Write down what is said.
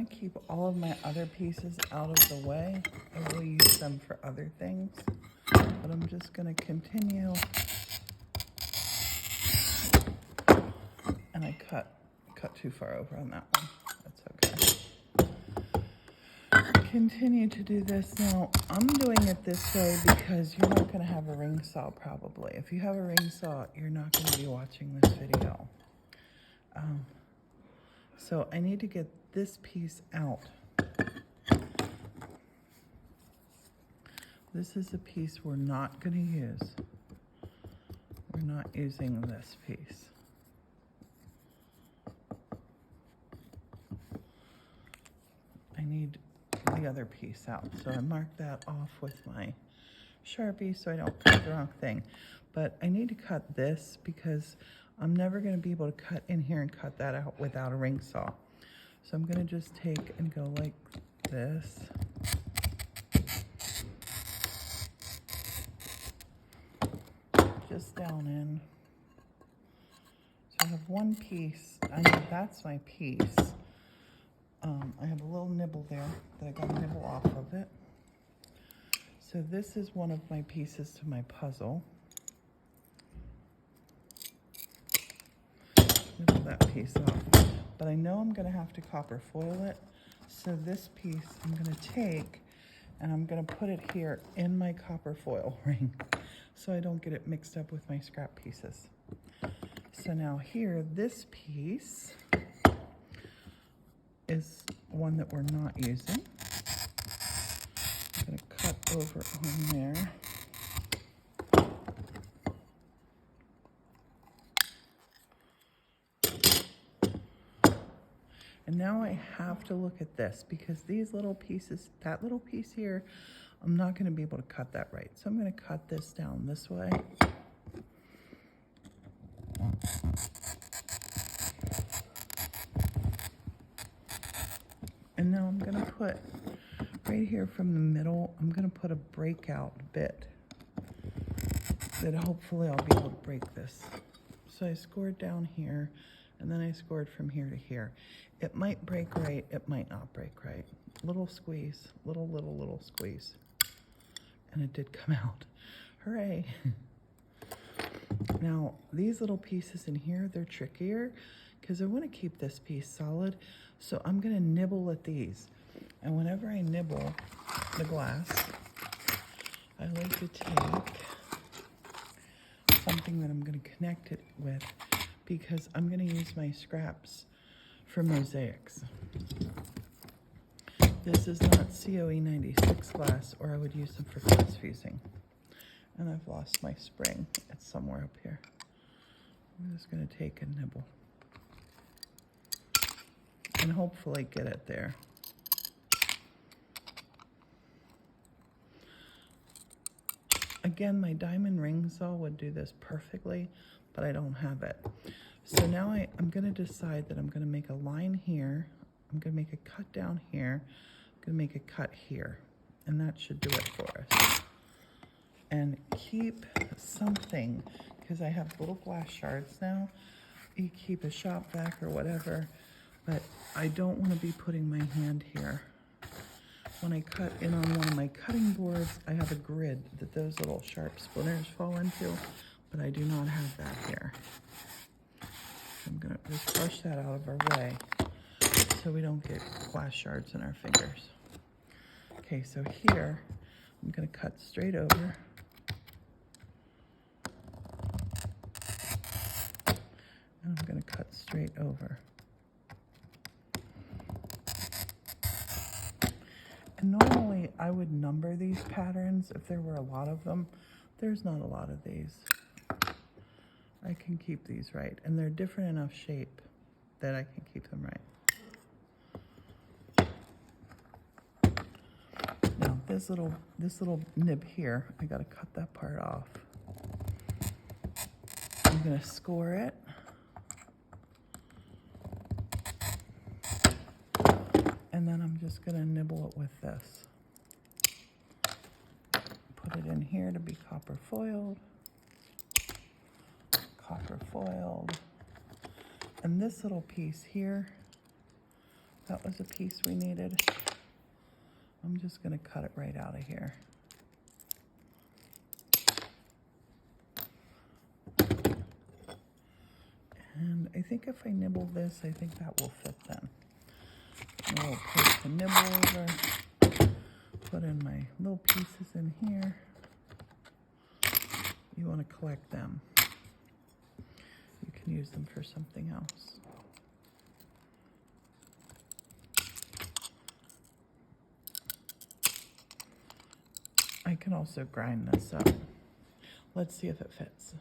to keep all of my other pieces out of the way. I will use them for other things, but I'm just going to continue. And I cut too far over on that one. That's okay. Continue to do this. Now, I'm doing it this way because you're not going to have a ring saw probably. If you have a ring saw, you're not going to be watching this video. So I need to get this piece out. This is a piece we're not going to use. We're not using this piece. I need the other piece out. So I marked that off with my Sharpie so I don't cut the wrong thing. But I need to cut this because I'm never going to be able to cut in here and cut that out without a ring saw. So I'm going to just take and go like this. Just down in. So I have one piece. I know that's my piece. I have a little nibble there that I got to nibble off of it. So this is one of my pieces to my puzzle. Nibble that piece off. But I know I'm going to have to copper foil it. So this piece I'm going to take and I'm going to put it here in my copper foil ring so I don't get it mixed up with my scrap pieces. So now here, this piece is one that we're not using. I'm going to cut over on there. And now I have to look at this because these little pieces, that little piece here, I'm not going to be able to cut that right. So I'm going to cut this down this way. And now I'm going to put right here from the middle, I'm going to put a breakout bit that hopefully I'll be able to break this. So I scored down here and then I scored from here to here. It might break right, it might not break right. Little squeeze, little squeeze. And it did come out. Hooray. Now, these little pieces in here, they're trickier because I want to keep this piece solid. So I'm going to nibble at these. And whenever I nibble the glass, I like to take something that I'm going to connect it with because I'm going to use my scraps for mosaics. This is not COE 96 glass, or I would use them for glass fusing. And I've lost my spring. It's somewhere up here. I'm just going to take a nibble and hopefully get it there. Again, my diamond ring saw would do this perfectly, but I don't have it. So now I'm going to decide that I'm going to make a line here. I'm going to make a cut down here. I'm going to make a cut here. And that should do it for us. And keep something, because I have little glass shards now. You keep a shop vac or whatever, but I don't want to be putting my hand here. When I cut in on one of my cutting boards, I have a grid that those little sharp splinters fall into, but I do not have that here. I'm going to just brush that out of our way so we don't get glass shards in our fingers. Okay, so here, I'm going to cut straight over. And I'm going to cut straight over. And normally I would number these patterns if there were a lot of them. There's not a lot of these. I can keep these right. And they're different enough shape that I can keep them right. Now this little nib here, I gotta cut that part off. I'm gonna score it. And then I'm just gonna nibble it with this. Put it in here to be copper foiled. Copper foiled. And this little piece here, That was a piece we needed. I'm just going to cut it right out of here. And I think if I nibble this, I think that will fit then. A little place to nibble over. Put in my little pieces in here. You want to collect them. You can use them for something else. I can also grind this up. Let's see if it fits.